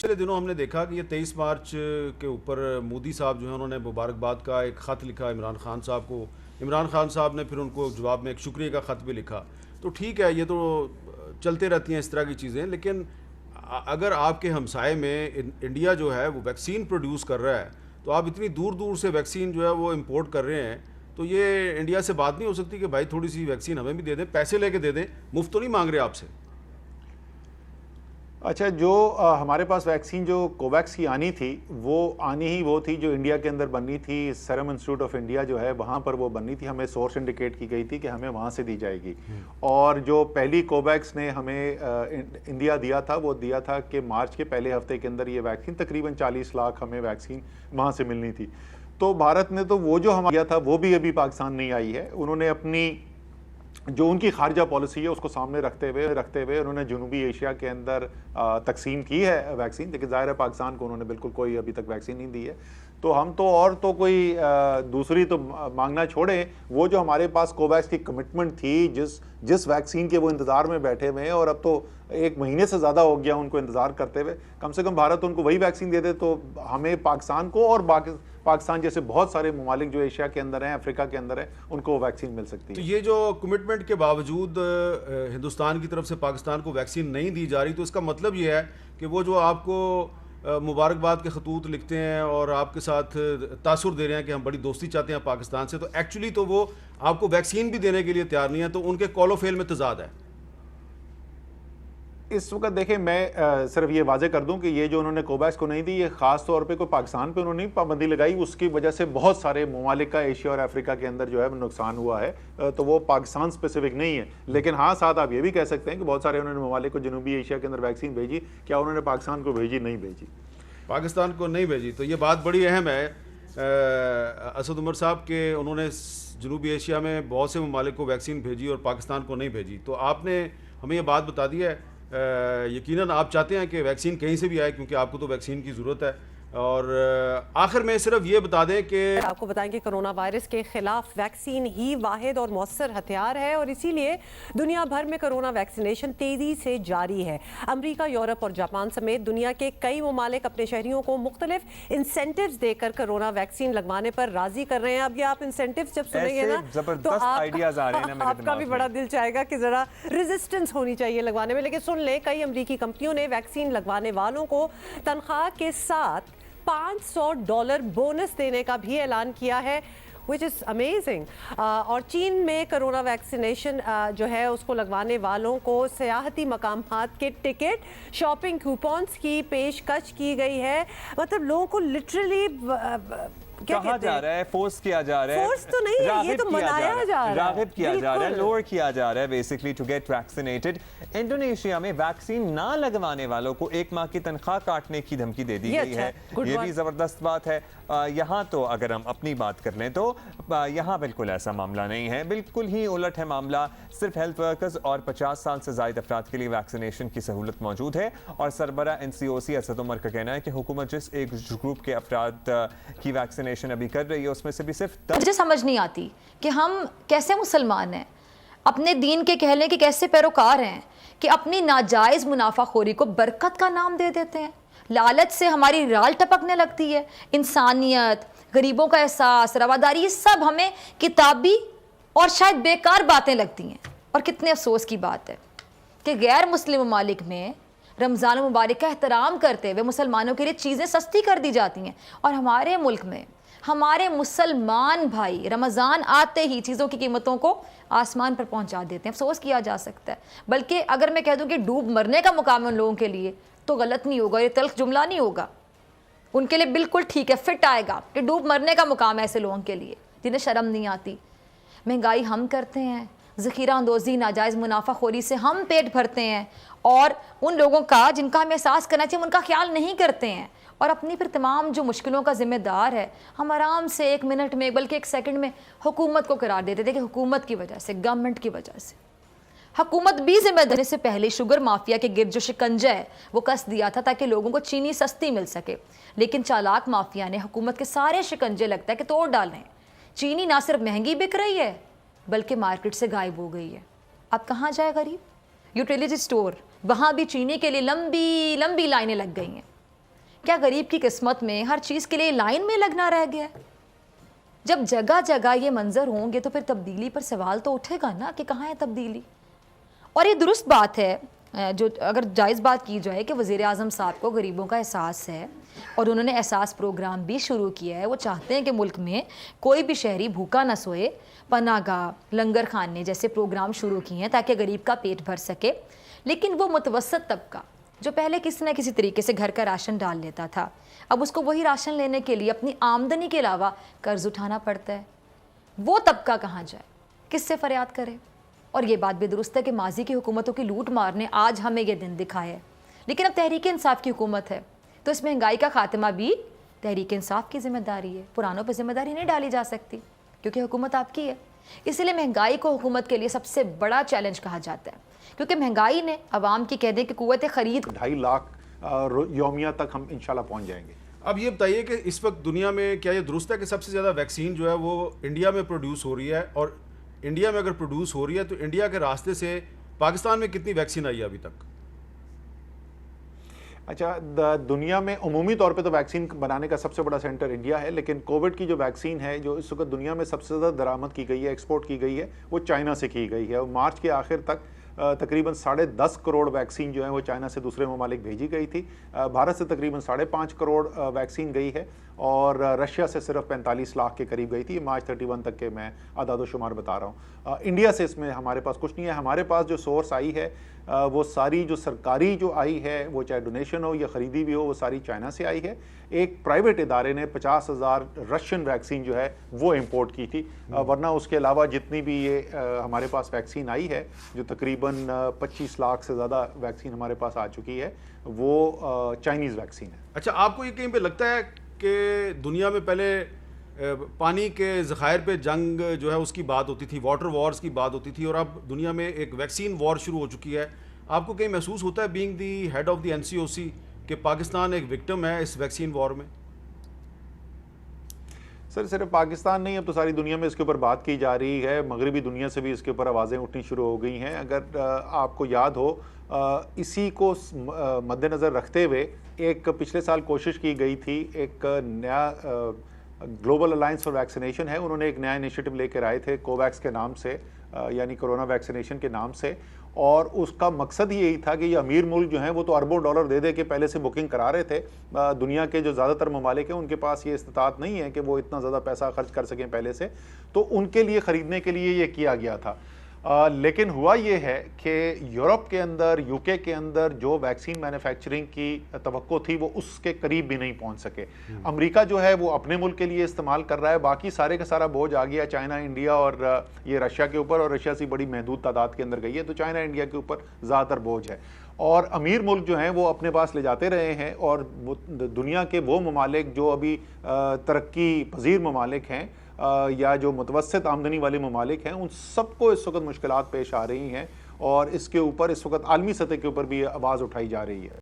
پچھلے دنوں ہم نے دیکھا کہ یہ 23 مارچ کے اوپر مودی صاحب جو ہیں انہوں نے مبارکباد کا ایک خط لکھا عمران خان صاحب کو. عمران خان صاحب نے پھر ان کو جواب میں ایک شکریہ کا خط بھی لکھا. تو ٹھیک ہے، یہ تو چلتے رہتی ہیں اس طرح کی چیزیں، لیکن اگر آپ کے ہمسائے میں انڈیا جو ہے وہ ویکسین پروڈیوس کر رہا ہے تو آپ اتنی دور دور سے ویکسین جو ہے وہ امپورٹ کر رہے ہیں، تو یہ انڈیا سے بات نہیں ہو سکتی کہ بھائی تھوڑی سی ویکسین ہمیں بھی دے دیں، پیسے لے کے دے دیں، مفت تو نہیں مانگ رہے آپ سے. اچھا، جو ہمارے پاس ویکسین جو کوویکس کی آنی تھی وہ تھی جو انڈیا کے اندر بننی تھی. سیرم انسٹیٹیوٹ آف انڈیا جو ہے وہاں پر وہ بننی تھی، ہمیں سورس انڈیکیٹ کی گئی تھی کہ ہمیں وہاں سے دی جائے گی. اور جو پہلی کوویکس نے ہمیں انڈیا دیا تھا وہ دیا تھا کہ مارچ کے پہلے ہفتے کے اندر یہ ویکسین تقریباً 40 لاکھ ہمیں ویکسین وہاں سے ملنی تھی. تو بھارت نے تو وہ جو ہمیں دیا تھا وہ بھی ابھی پاکستان نہیں آئی ہے. انہوں نے اپنی جو ان کی خارجہ پالیسی ہے اس کو سامنے رکھتے ہوئے انہوں نے جنوبی ایشیا کے اندر تقسیم کی ہے ویکسین، لیکن ظاہر ہے پاکستان کو انہوں نے بالکل کوئی ابھی تک ویکسین نہیں دی ہے. تو ہم تو کوئی دوسری تو مانگنا چھوڑیں، وہ جو ہمارے پاس کوویکس کی کمٹمنٹ تھی، جس ویکسین کے وہ انتظار میں بیٹھے ہوئے ہیں، اور اب تو 1 مہینے سے زیادہ ہو گیا ان کو انتظار کرتے ہوئے، کم سے کم بھارت ان کو وہی ویکسین دے دے تو ہمیں پاکستان کو اور پاکستان جیسے بہت سارے ممالک جو ایشیا کے اندر ہیں، افریقہ کے اندر ہیں، ان کو ویکسین مل سکتی ہے. تو یہ جو کمٹمنٹ کے باوجود ہندوستان کی طرف سے پاکستان کو ویکسین نہیں دی جا رہی، تو اس کا مطلب یہ ہے کہ وہ جو آپ کو مبارکباد کے خطوط لکھتے ہیں اور آپ کے ساتھ تاثر دے رہے ہیں کہ ہم بڑی دوستی چاہتے ہیں پاکستان سے، تو ایکچولی تو وہ آپ کو ویکسین بھی دینے کے لیے تیار نہیں ہے، تو ان کے کال و فعل میں تضاد ہے. اس وقت دیکھیں، میں صرف یہ واضح کر دوں کہ یہ جو انہوں نے کوویکس کو نہیں دی، یہ خاص طور پہ کوئی پاکستان پہ انہوں نے پابندی لگائی، اس کی وجہ سے بہت سارے ممالک کا ایشیا اور افریقہ کے اندر جو ہے نقصان ہوا ہے. تو وہ پاکستان سپیسیفک نہیں ہے. لیکن ہاں، ساتھ آپ یہ بھی کہہ سکتے ہیں کہ بہت سارے انہوں نے ممالک کو جنوبی ایشیا کے اندر ویکسین بھیجی. کیا انہوں نے پاکستان کو بھیجی؟ نہیں بھیجی. پاکستان کو نہیں بھیجی. تو یہ بات بڑی اہم ہے اسد عمر صاحب کہ انہوں نے جنوبی ایشیا میں بہت سے ممالک کو ویکسین بھیجی اور پاکستان کو نہیں بھیجی. تو آپ نے ہمیں یہ بات بتا دی ہے، یقیناً آپ چاہتے ہیں کہ ویکسین کہیں سے بھی آئے، کیونکہ آپ کو تو ویکسین کی ضرورت ہے. اور آخر میں صرف یہ بتا دیں کہ آپ کو بتائیں کہ کرونا وائرس کے خلاف ویکسین ہی واحد اور مؤثر ہتھیار ہے، اور اسی لیے دنیا بھر میں کرونا ویکسینیشن تیزی سے جاری ہے. امریکہ، یورپ اور جاپان سمیت دنیا کے کئی ممالک اپنے شہریوں کو مختلف انسینٹیوز دے کر کرونا ویکسین لگوانے پر راضی کر رہے ہیں. اب یہ آپ انسینٹیوز جب سنیں گے نا تو آپ کا بھی بڑا دل چاہے گا کہ ذرا ریزسٹنس ہونی چاہیے لگوانے میں. لیکن سن لیں، کئی امریکی کمپنیوں نے ویکسین لگوانے والوں کو تنخواہ کے ساتھ $500 بونس دینے کا بھی اعلان کیا ہے، which is amazing. اور چین میں کرونا ویکسینیشن جو ہے اس کو لگوانے والوں کو سیاحتی مقامات کے ٹکٹ، شاپنگ کوپنز کی پیشکش کی گئی ہے. مطلب لوگوں کو لٹرلی کہا جا رہا ہے، فورس کیا جا رہا ہے، فورس تو نہیں ہے، یہ تو منایا جا رہا ہے، راغب کیا جا رہا ہے، لور کیا جا رہا ہے basically to get vaccinated. Indonesia میں ویکسین نہ لگوانے والوں کو 1 ماہ کی تنخواہ کاٹنے کی دھمکی دے دی گئی ہے. یہ بھی زبردست بات ہے. یہاں تو اگر ہم اپنی بات کر لیں تو یہاں بالکل ایسا معاملہ نہیں ہے، بالکل ہی الٹ ہے معاملہ. صرف ہیلتھ ورکرز اور 50 سال سے زائد افراد کے لیے ویکسینیشن کی سہولت موجود ہے. اور سربراہ NCOC اسد عمر کا کہنا ہے کہ حکومت جس ایک گروپ کے افراد کی ویکسینیشن ابھی کر رہی ہے اس میں سے بھی صرف مجھے سمجھ نہیں آتی کہ ہم کیسے مسلمان ہیں، اپنے دین کے کہہ لیں کہ کیسے پیروکار ہیں، کہ اپنی ناجائز منافع خوری کو برکت کا نام دے دیتے ہیں. لالچ سے ہماری رال ٹپکنے لگتی ہے. انسانیت، غریبوں کا احساس، رواداری، یہ سب ہمیں کتابی اور شاید بیکار باتیں لگتی ہیں. اور کتنے افسوس کی بات ہے کہ غیر مسلم ممالک میں رمضان مبارک کا احترام کرتے ہوئے مسلمانوں کے لیے چیزیں سستی کر دی جاتی ہیں، اور ہمارے ملک میں ہمارے مسلمان بھائی رمضان آتے ہی چیزوں کی قیمتوں کو آسمان پر پہنچا دیتے ہیں. افسوس کیا جا سکتا ہے. بلکہ اگر میں کہہ دوں کہ ڈوب مرنے کا مقام ہے ان لوگوں کے لیے تو غلط نہیں ہوگا، یہ تلخ جملہ نہیں ہوگا. ان کے لیے بالکل ٹھیک ہے، فٹ آئے گا کہ ڈوب مرنے کا مقام ہے ایسے لوگوں کے لیے جنہیں شرم نہیں آتی. مہنگائی ہم کرتے ہیں، ذخیرہ اندوزی، ناجائز منافع خوری سے ہم پیٹ بھرتے ہیں، اور ان لوگوں کا جن کا ہمیں احساس کرنا چاہیے ان کا خیال نہیں کرتے ہیں. اور اپنی پھر تمام جو مشکلوں کا ذمہ دار ہے ہم آرام سے 1 منٹ میں بلکہ 1 سیکنڈ میں حکومت کو قرار دیتے تھے کہ حکومت کی وجہ سے، گورنمنٹ کی وجہ سے. حکومت بھی ذمہ داری سے پہلے شوگر مافیا کے گرد جو شکنجہ ہے وہ کس دیا تھا تاکہ لوگوں کو چینی سستی مل سکے. لیکن چالاک مافیا نے حکومت کے سارے شکنجے لگتا ہے کہ توڑ ڈالیں. چینی نہ صرف مہنگی بک رہی ہے بلکہ مارکیٹ سے غائب ہو گئی ہے. اب کہاں جائے غریب؟ یوٹیلیٹی سٹور، وہاں بھی چینی کے لیے لمبی لمبی لائنیں لگ گئی ہیں. کیا غریب کی قسمت میں ہر چیز کے لیے لائن میں لگنا رہ گیا ہے؟ جب جگہ جگہ یہ منظر ہوں گے تو پھر تبدیلی پر سوال تو اٹھے گا نا کہ کہاں ہے تبدیلی. اور یہ درست بات ہے جو اگر جائز بات کی جائے کہ وزیر اعظم صاحب کو غریبوں کا احساس ہے اور انہوں نے احساس پروگرام بھی شروع کیا ہے. وہ چاہتے ہیں کہ ملک میں کوئی بھی شہری بھوکا نہ سوئے. پناہ گاہ، لنگر خانے جیسے پروگرام شروع کیے ہیں تاکہ غریب کا پیٹ بھر سکے. لیکن وہ متوسط طبقہ جو پہلے کسی نہ کسی طریقے سے گھر کا راشن ڈال لیتا تھا، اب اس کو وہی راشن لینے کے لیے اپنی آمدنی کے علاوہ قرض اٹھانا پڑتا ہے. وہ طبقہ کہاں جائے، کس سے فریاد کرے؟ اور یہ بات بھی درست ہے کہ ماضی کی حکومتوں کی لوٹ مار نے آج ہمیں یہ دن دکھائے ہے. لیکن اب تحریک انصاف کی حکومت ہے تو اس مہنگائی کا خاتمہ بھی تحریک انصاف کی ذمہ داری ہے. پرانوں پہ ذمہ داری نہیں ڈالی جا سکتی کیونکہ حکومت آپ کی ہے. اسی لیے مہنگائی کو حکومت کے لیے سب سے بڑا چیلنج کہا جاتا ہے، کیونکہ مہنگائی نے عوام کی کہہ دیں کہ قوت خرید 2.5 لاکھ یومیہ تک ہم انشاءاللہ پہنچ جائیں گے. اب یہ بتائیے کہ اس وقت دنیا میں کیا یہ درست ہے کہ سب سے زیادہ ویکسین جو ہے وہ انڈیا میں پروڈیوس ہو رہی ہے؟ اور انڈیا میں اگر پروڈیوس ہو رہی ہے تو انڈیا کے راستے سے پاکستان میں کتنی ویکسین آئی ہے ابھی تک؟ اچھا، دنیا میں عمومی طور پہ تو ویکسین بنانے کا سب سے بڑا سینٹر انڈیا ہے، لیکن کووڈ کی جو ویکسین ہے جو اس وقت دنیا میں سب سے زیادہ درآمد کی گئی ہے، ایکسپورٹ کی گئی ہے، وہ چائنا سے کی گئی ہے. اور مارچ کے آخر تک تقریباً 10.5 کروڑ ویکسین جو ہے وہ چائنا سے دوسرے ممالک بھیجی گئی تھی. بھارت سے تقریباً 5.5 کروڑ ویکسین گئی ہے اور رشیا سے صرف 45 لاکھ کے قریب گئی تھی. مارچ 31 تک کے میں اعداد و شمار بتا رہا ہوں. انڈیا سے اس میں ہمارے پاس کچھ نہیں ہے. ہمارے پاس جو سورس آئی ہے وہ ساری جو سرکاری جو آئی ہے وہ چاہے ڈونیشن ہو یا خریدی بھی ہو وہ ساری چائنا سے آئی ہے. ایک پرائیویٹ ادارے نے 50,000 رشین ویکسین جو ہے وہ امپورٹ کی تھی، ورنہ اس کے علاوہ جتنی بھی یہ ہمارے پاس ویکسین آئی ہے جو تقریباً 25 لاکھ سے زیادہ ویکسین ہمارے پاس آ چکی ہے وہ چائنیز ویکسین ہے. اچھا، آپ کو یہ کہیں پہ لگتا ہے کہ دنیا میں پہلے پانی کے ذخائر پہ جنگ جو ہے اس کی بات ہوتی تھی، واٹر وارز کی بات ہوتی تھی، اور اب دنیا میں ایک ویکسین وار شروع ہو چکی ہے؟ آپ کو کہیں محسوس ہوتا ہے being the head of the NCOC کہ پاکستان ایک وکٹم ہے اس ویکسین وار میں؟ سر صرف پاکستان نہیں، اب تو ساری دنیا میں اس کے اوپر بات کی جا رہی ہے. مغربی دنیا سے بھی اس کے اوپر آوازیں اٹھنی شروع ہو گئی ہیں. اگر آپ کو یاد ہو اسی کو مد نظر رکھتے ہوئے ایک پچھلے سال کوشش کی گئی تھی، ایک نیا گلوبل الائنس فار ویکسینیشن ہے، انہوں نے ایک نیا انیشیٹو لے کر آئے تھے کوویکس کے نام سے، یعنی کرونا ویکسینیشن کے نام سے. اور اس کا مقصد یہی تھا کہ یہ امیر ملک جو ہیں وہ تو اربوں ڈالر دے دے کے پہلے سے بکنگ کرا رہے تھے. دنیا کے جو زیادہ تر ممالک ہیں ان کے پاس یہ استطاعت نہیں ہے کہ وہ اتنا زیادہ پیسہ خرچ کر سکیں پہلے سے، تو ان کے لیے خریدنے کے لیے یہ کیا گیا تھا. لیکن ہوا یہ ہے کہ یورپ کے اندر، UK کے اندر جو ویکسین مینوفیکچرنگ کی توقع تھی وہ اس کے قریب بھی نہیں پہنچ سکے. امریکہ جو ہے وہ اپنے ملک کے لیے استعمال کر رہا ہے، باقی سارے کا سارا بوجھ آ گیا چائنا، انڈیا اور یہ رشیا کے اوپر، اور رشیا سے بڑی محدود تعداد کے اندر گئی ہے، تو چائنا انڈیا کے اوپر زیادہ تر بوجھ ہے. اور امیر ملک جو ہیں وہ اپنے پاس لے جاتے رہے ہیں، اور دنیا کے وہ ممالک جو ابھی ترقی پذیر ممالک ہیں یا جو متوسط آمدنی والے ممالک ہیں، ان سب کو اس وقت مشکلات پیش آ رہی ہیں، اور اس کے اوپر اس وقت عالمی سطح کے اوپر بھی آواز اٹھائی جا رہی ہے.